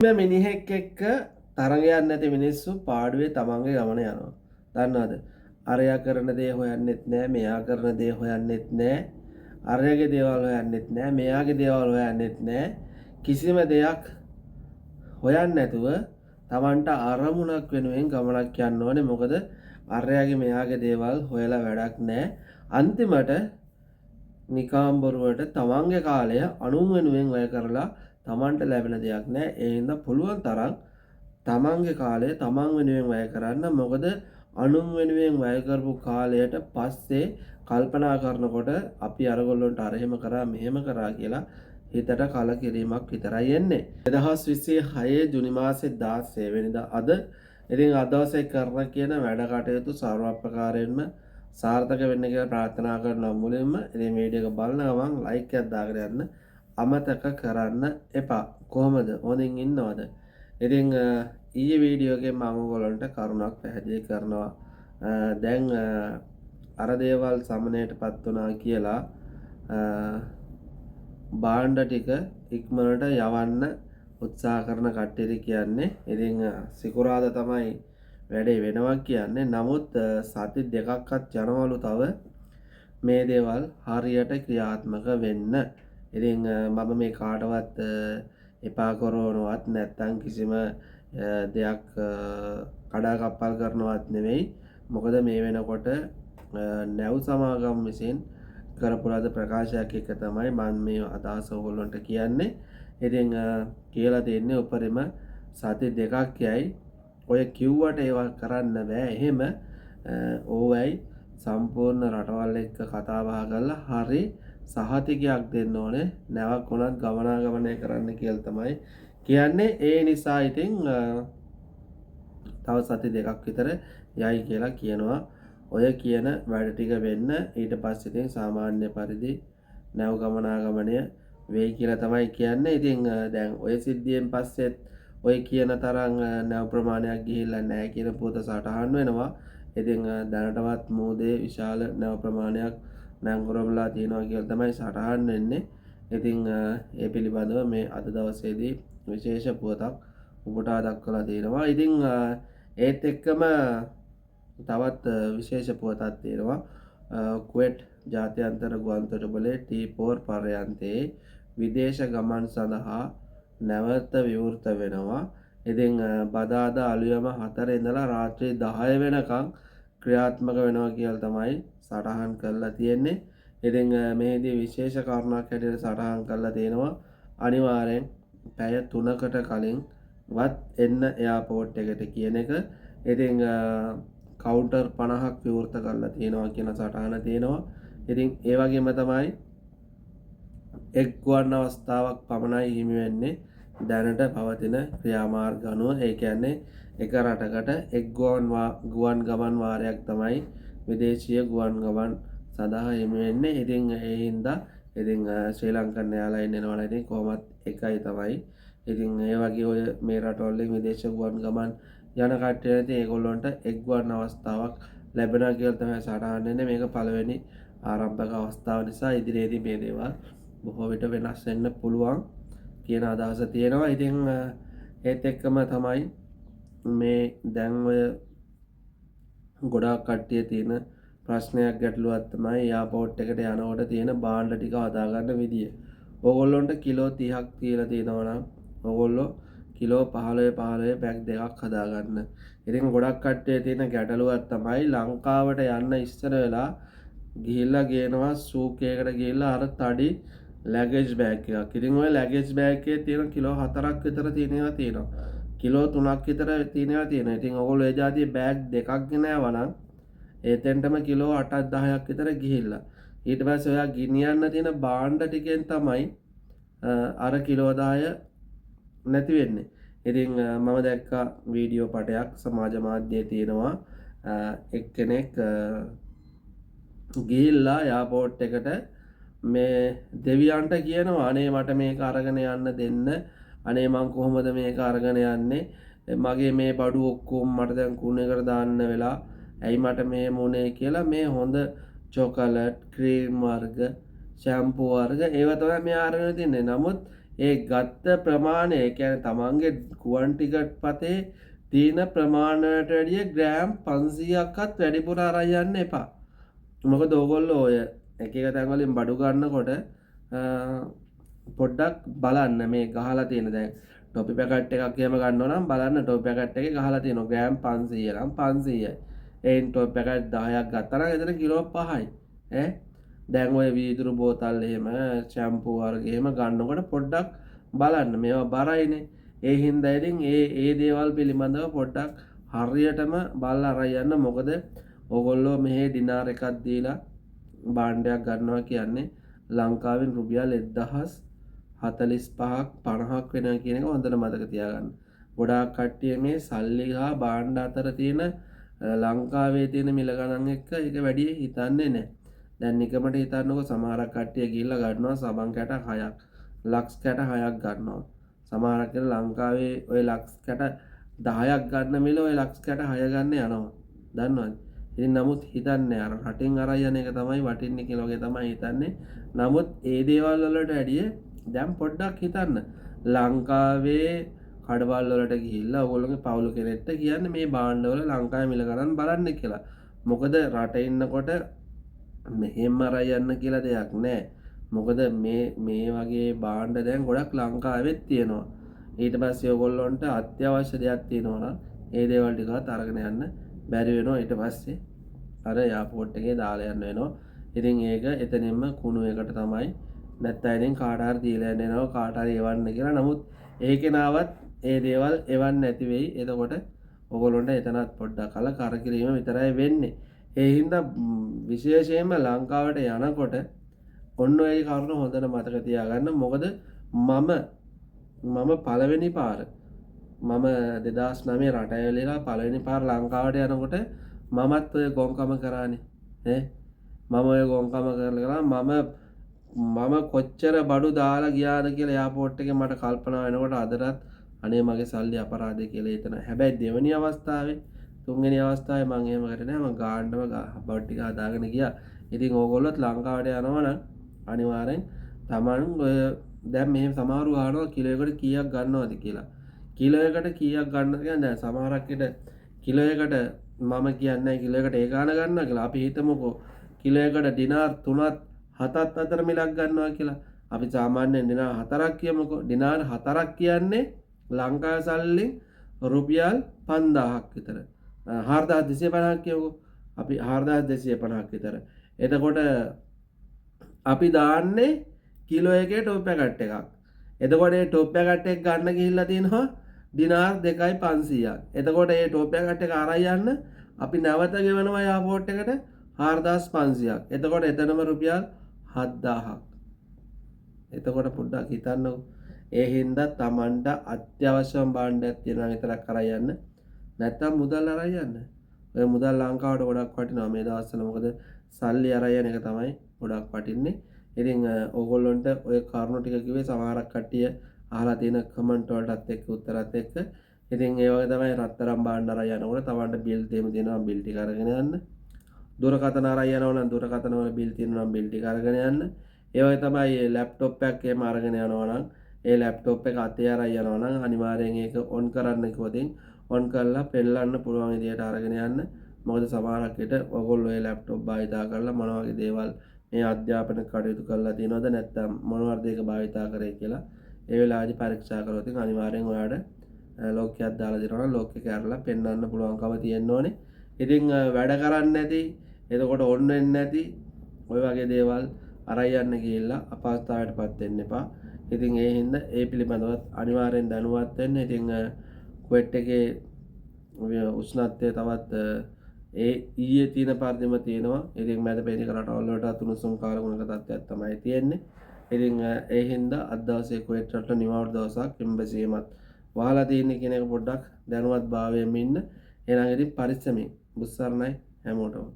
මිනිහෙක් එක්ක තරගයක් නැති මිනිස්සු පාඩුවේ තමන්ගේ ගමන යනවා. දන්නවද? අරයා කරන දේ හොයන්නෙත් නෑ, මෙයා කරන දේ හොයන්නෙත් නෑ. අරයාගේ දේවල් හොයන්නෙත් නෑ, මෙයාගේ දේවල් හොයන්නෙත් නෑ. කිසිම දෙයක් හොයන්නේ නැතුව තමන්ට අරමුණක් වෙනුවෙන් ගමනක් යන්න ඕනේ. මොකද අරයාගේ මෙයාගේ දේවල් හොයලා වැඩක් නෑ. අන්තිමට නිකාම්බරුවට තමන්ගේ කාලය අනුන් වෙනුවෙන් වැය කරලා තමන්ට ලැබෙන දෙයක් නෑ. ඒ හින්දා පුළුවන් තරම් තමන්ගේ කාලය තමන් වෙනුවෙන් වැය කරන්න. මොකද අනුන් වෙනුවෙන් වැය කරපු කාලයට පස්සේ කල්පනා කරනකොට අපි අරගොල්ලොන්ට අර එහෙම කරා මෙහෙම කරා කියලා හිතට කලකිරීමක් විතරයි එන්නේ. 2026 ජුනි මාසේ 16 වෙනිදා අද ඉතින් අද දවසේ කරන කියන වැඩ කටයුතු සර්වප්‍රකාරයෙන්ම සාර්ථක වෙන්න කියලා ප්‍රාර්ථනා කරනවා. මුලින්ම ඉතින් වීඩියෝ එක බලන ගමන් ලයික් එකක් දාගෙන යන්න අමතක කරන්න එපා. කොහොමද? හොඳින් ඉන්නවද? ඉතින් ඊයේ වීඩියෝ එකේ මම ඔයගොල්ලන්ට කරුණක් පැහැදිලි කරනවා. දැන් අර දේවල් සමනයටපත් වුණා කියලා බාණ්ඩ ටික ඉක්මනට යවන්න උත්සාහ කරන කට්ටියට කියන්නේ. ඉතින් සිකුරාදා තමයි වැඩේ වෙනවා කියන්නේ. නමුත් සති දෙකක්වත් යනවලු තව මේ දේවල් හරියට ක්‍රියාත්මක වෙන්න. ඉතින් මම මේ කාටවත් එපා කරනවත් නැත්තම් කිසිම දෙයක් කඩා කප්පල් කරනවත් නෙවෙයි. මොකද මේ වෙනකොට නැව් සමාගම් විසින් කරපු ලද ප්‍රකාශයක් එක තමයි මම මේ අදහස ඔයගොල්ලන්ට කියන්නේ. ඉතින් කියලා තියෙන්නේ උපරිම සති දෙකක් යයි. ඔය කිව්වට ඒවා කරන්න බෑ. එහෙම ඕවයි සම්පූර්ණ රටවල් එක්ක කතා බහ කරලා හරි සහතිකයක් දෙන්න ඕනේ. නැවක් උනත් ගමනාගමනය කරන්න කියලා තමයි කියන්නේ. ඒ නිසා ඉතින් තව සති දෙකක් විතර යයි කියලා කියනවා. ඔය කියන වැඩ ටික වෙන්න ඊට පස්සේ ඉතින් සාමාන්‍ය පරිදි නැව ගමනාගමනය වෙයි කියලා තමයි කියන්නේ. ඉතින් දැන් ඔය සිද්ධියෙන් පස්සෙත් ඔය කියන තරම් නැව ප්‍රමාණයක් ගිහිල්ලා නැහැ කියන පොත සටහන් වෙනවා. ඉතින් දැනටමත් මූදේ විශාල නැව ප්‍රමාණයක් නැංගුරම්ලා තියෙනවා කියලා තමයි සටහන් වෙන්නේ. ඉතින් ඒ පිළිබඳව මේ අද දවසේදී විශේෂ පුවතක් උපුටා දක්වලා තියෙනවා. ඉතින් ඒත් එක්කම තවත් විශේෂ පුවතක් තියෙනවා. කුවේට් ජාත්‍යන්තර ගුවන්තොටුපළේ T4 පර්යන්තයේ විදේශ ගමන් සඳහා නැවත විවෘත වෙනවා. ඉතින් බදාදා අලුයම 4 ඉඳලා රාත්‍රී 10 වෙනකම් ක්‍රියාත්මක වෙනවා කියලා තමයි සටහන් කරලා තියෙන්නේ. ඉතින් මේදී විශේෂ කාරණාවක් හැටියට සටහන් කරලා තියෙනවා. අනිවාර්යෙන් පැය 3කට කලින් වත් එන්න එයාපෝට් එකට කියන එක. ඉතින් කවුන්ටර් 50ක් විවෘත කරලා තියෙනවා කියන සටහන තියෙනවා. ඉතින් ඒ වගේම තමයි එක් ගුවන් අවස්ථාවක් පමණයි හිමි වෙන්නේ දැනට පවතින ක්‍රියාමාර්ග අනුව. ඒ කියන්නේ එක රටකට එක් ගුවන් ගමන් වාරයක් තමයි විදේශීය ගුවන් ගමන් සඳහා හිමි වෙන්නේ. ඉතින් ඒ හින්දා ඉතින් ශ්‍රී ලංකන් එයාලයින් එනවනේ ඉතින් කොහොමත් එකයි තමයි. ඉතින් ඒ වගේ ඔය මේ රටවල් වලින් විදේශ ගුවන් ගමන් යන කට්ටියට ඒගොල්ලන්ට එක් ගුවන් අවස්ථාවක් ලැබෙනවා කියලා තමයි සටහන් වෙන්නේ. මේක පළවෙනි ආරම්භක අවස්ථාව නිසා ඉදිරියේදී මේ දේවල් බොහෝ විට වෙනස් වෙන්න පුළුවන් කියන අදහස තියෙනවා. ඉතින් ඒත් එක්කම තමයි මේ දැන් ඔය ගොඩාක් කට්ටිය තියෙන ප්‍රශ්නයක් ගැටලුවක් තමයි එයාපෝට් එකට යනකොට තියෙන බාණ්ඩ ටික හදාගන්න විදිය. ඕගොල්ලොන්ට කිලෝ 30ක් තියලා තියෙනවා නම් ඕගොල්ලෝ කිලෝ 15 බැග් දෙකක් හදාගන්න. ඉතින් ගොඩක් කට්ටිය තියෙන ගැටලුවක් තමයි ලංකාවට යන්න ඉස්සර වෙලා ගිහිල්ලා ගේනවා සූකයකට ගිහිල්ලා අර තඩි ලැගේජ් බෑග් එකක්. ඉතින් ওই ලැගේජ් බෑග් එකේ තියෙන කිලෝ 4ක් විතර තියෙනවා තියෙනවා. කිලෝ 3ක් විතර තියෙනවා තියෙනවා. ඉතින් ඔයගොල්ලෝ ඒ જાතිය බෑග් දෙකක් ගෙනාවා නම් එතෙන්ටම කිලෝ 8ක් 10ක් විතර ගිහිල්ලා. ඊට පස්සේ ඔයා ගිනියන්න තියෙන බාණ්ඩ ටිකෙන් තමයි අර කිලෝ 10 නැති වෙන්නේ. ඉතින් මම දැක්කා වීඩියෝ පටයක් සමාජ මාධ්‍යයේ තියෙනවා. එක්කෙනෙක් ගිහිල්ලා එයාපෝට් එකට මේ දෙවියන්ට කියනවා අනේ මට මේක අරගෙන යන්න දෙන්න. අනේ මං කොහොමද මේක අරගෙන යන්නේ? මගේ මේ බඩු ඔක්කොම මට දැන් කුණේකට දාන්න වෙලා. ඇයි මට මේ මොනේ කියලා මේ හොඳ චොකලට්, ක්‍රීම් වර්ග, ෂැම්පූ වර්ග ඒවා තමයි මේ අරගෙන තින්නේ. නමුත් ඒ ගත්ත ප්‍රමාණය ඒ කියන්නේ තමන්ගේ ගුවන් ටිකට් පතේ තියෙන ප්‍රමාණයට වැඩිය ග්‍රෑම් 500ක්වත් වැඩිපුර අරන් යන්න එපා. මොකද ඕගොල්ලෝ ඔය එක එක තැන් වලින් බඩු ගන්නකොට පොඩ්ඩක් බලන්න මේ ගහලා තියෙන දැන් ටොපි පැකට් එකක් එහෙම ගන්නවා නම් බලන්න ටොපි පැකට් එකේ ගහලා තියෙනවා ග්‍රෑම් 500 නම් 500යි. එයින් ටොපි පැකට් 10ක් ගත්තා නම් එතන කිලෝ 5යි. ඈ දැන් ඔය වීදුරු බෝතල් එහෙම ෂැම්පූ වර්ග එහෙම ගන්නකොට පොඩ්ඩක් බලන්න මේවා බරයිනේ. ඒ හින්දා ඉතින් ඒ දේවල් පිළිබඳව පොඩ්ඩක් හරියටම බලලා අරන් යන්න. මොකද ඕගොල්ලෝ මෙහි ඩිනාර් එකක් දීලා භාණ්ඩයක් ගන්නවා කියන්නේ ලංකාවෙන් රුපියල් 1045ක් 50ක් වෙනවා කියන එක හොඳට මතක තියාගන්න. ගොඩාක් කට්ටිය මේ සල්ලි හා භාණ්ඩ අතර තියෙන ලංකාවේ තියෙන මිල ගණන් එක්ක ඒක වැඩි හිතන්නේ නැහැ. දැන් නිකමට හිතන්නකො සමහරක් කට්ටිය ගිහිල්ලා ගන්නවා සබන් කැට 6ක්, ලක්ස් කැට 6ක් ගන්නවා. සමහරක් ලංකාවේ ওই ලක්ස් කැට 10ක් ගන්න මිල ওই ලක්ස් කැට 6 ගන්න යනවා. දන්නවද? ඉතින් නමුත් හිතන්නේ අර රටින් අරන් යන එක තමයි වටින්නේ කියලා වගේ තමයි හිතන්නේ. නමුත් ඒ දේවල් වලට වැඩිය දැන් පොඩ්ඩක් හිතන්න. ලංකාවේ කඩවල් වලට ගිහිල්ලා ඕගොල්ලෝගේ පවුල කෙනෙක්ට කියන්නේ මේ භාණ්ඩ වල ලංකාවේ මිල ගණන් බලන්න කියලා. මොකද රටේ ඉන්නකොට මෙහෙම අරන් යන්න කියලා දෙයක් නැහැ. මොකද මේ වගේ භාණ්ඩ දැන් ගොඩක් ලංකාවෙත් තියෙනවා. ඊට පස්සේ ඕගොල්ලොන්ට අත්‍යවශ්‍ය දෙයක් තියෙනවා නම් ඒ දේවල් ටිකවත් අරගෙන යන්න බැරි වෙනවා. ඊට පස්සේ අර එයාපෝට් එකේ දාලා යන්න වෙනවා. ඉතින් ඒක එතනින්ම කුණු එකට තමයි නැත්නම් ඉතින් කාට හරි දීලා යනවා කාට හරි එවන්න කියලා. නමුත් ඒකේ නාවත් ඒ දේවල් එවන්න නැති වෙයි. එතකොට ඕගොල්ලොන්ට එතනත් පොඩ්ඩක් කරකිරීම විතරයි වෙන්නේ. ඒ හින්දා විශේෂයෙන්ම ලංකාවට යනකොට ඔන්න ඔය කරුණ හොඳට මතක තියාගන්න. මොකද මම පළවෙනි පාර මම 2009 රට ඇවිල්ලා පළවෙනි පාර ලංකාවට යනකොට මමත් ඔය ගොංකම කරානේ. මම ඔය ගොංකම කරලා මම කොච්චර බඩු දාලා ගියාද කියලා එයාපෝට් එකේ මට කල්පනා වෙනකොට අදටත් අනේ මගේ සල්ලි අපරාධය කියලා හිතන. හැබැයි දෙවෙනි අවස්ථාවේ තුන්වෙනි අවස්ථාවේ මම එහෙම කරේ නෑ. මම ගාන්නම බඩු ටික හදාගෙන ගියා. ඉතින් ඕගොල්ලොත් ලංකාවට යනවා නම් අනිවාර්යෙන් Taman ඔය දැන් මෙහෙම සමහරු අහනවා කිලෝ එකට කීයක් ගන්නවද කියලා. කිලෝ එකට කීයක් ගන්නද කියන්නේ දැන් සමහරක් විට කිලෝ එකට මම කියන්නේ කිලෝ එකට ඒ ගාන ගන්නවා කියලා. අපි හිතමුකෝ කිලෝ එකට ඩිනාර් 3ත් 7ත් අතර මිලක් ගන්නවා කියලා. අපි සාමාන්‍යයෙන් ඩිනාර් 4ක් කියමුකෝ. ඩිනාර් 4ක් කියන්නේ ලංකාවේ සල්ලි රුපියල් 5000ක් විතර. 4250ක් කියමුකෝ. අපි 4250ක් විතර. එතකොට අපි දාන්නේ කිලෝ එකේ ටොප් පැකට් එකක්. එතකොට මේ ටොප් පැකට් එක ගන්න ගිහිල්ලා තියෙනවා ඩිනාර් 2.500ක්. එතකොට මේ ටොප් පැකට් එක අරන් යන්න අපි නැවත ගෙවනවා එයාපෝට් එකට 4500ක්. එතකොට එතනම රුපියල් 7000ක්. එතකොට පොඩ්ඩක් හිතන්නකෝ. ඒ හින්දා Tamanට අත්‍යවශ්‍යම භාණ්ඩයක් තියෙනවා විතරක් අරන් යන්න. නැත්තම් මුදල් අරන් යන්න. ඔය මුදල් ලංකාවට ගොඩක් වටිනවා මේ දවස්වල. මොකද සල්ලි අරන් යන එක තමයි ගොඩක් වටින්නේ. ඉතින් ඕගොල්ලොන්ට ඔය කාරණා ටික කිව්වේ සමහරක් කට්ටිය අහලා තියෙන කමෙන්ට් වලටත් එක්ක උත්තරත් එක්ක. ඉතින් ඒ වගේ තමයි රත්තරන් භාණ්ඩ අරන් යනකොට Tamanට බිල් තේම තියෙනවා බිල් ටික අරගෙන යන්න. දුරකථන අරන් යනවා නම් දුරකථන වල බිල් තියෙනවා නම් බිල් ටික අරගෙන යන්න. ඒ වගේ තමයි ලැප්ටොප් එකක් එහෙම අරගෙන යනවා නම් ඒ ලැප්ටොප් එක අතේ අරන් යනවා නම් අනිවාර්යෙන් ඒක ඔන් කරන්න කිව්වොතින් ඔන් කරලා පෙන්නන්න පුළුවන් විදියට අරගෙන යන්න. මොකද සමහරක් විට ඔයගොල්ලෝ ඒ ලැප්ටොප් භාවිතා කරලා මොන වගේ දේවල් මේ අධ්‍යාපන කටයුතු කරලා තියෙනවද නැත්නම් මොන වර්ධයක භාවිතා කරේ කියලා ඒ වෙලාවේදී පරීක්ෂා කරොත් අනිවාර්යෙන් ඔයාලට ලෝකයක් දාලා දෙනවා නම් ලෝකේ කරලා පෙන්වන්න පුළුවන්කම තියෙන්න ඕනේ. ඉතින් වැඩ කරන්නේ නැති එතකොට ඔන්න වෙන්නේ නැති ඔය වගේ දේවල් අරන් යන්න ගිහිල්ලා අපහසුතාවයටපත් වෙන්න එපා. ඉතින් ඒ හින්දා ඒ පිළිබඳව අනිවාර්යෙන් දැනුවත් වෙන්න. ඉතින් කුවේට් එකේ උෂ්ණත්වය තවත් ඒ ඊයේ තියෙන පරිදිම තියෙනවා. ඉතින් මැද පේන රටවල් වලට උණුසුම් කාලගුණක තත්ත්වයක් තමයි තියෙන්නේ. ඉතින් ඒ හින්දා අද දවසේ කුවේට් රට නිවාඩු දවසක් එම්බසියමත් වහලා තියෙන කියන එක පොඩ්ඩක් දැනුවත් භාවයෙන් ඉන්න. එහෙනම් ඉතින් පරිස්සමින් බුස්සරණයි හැමෝටම.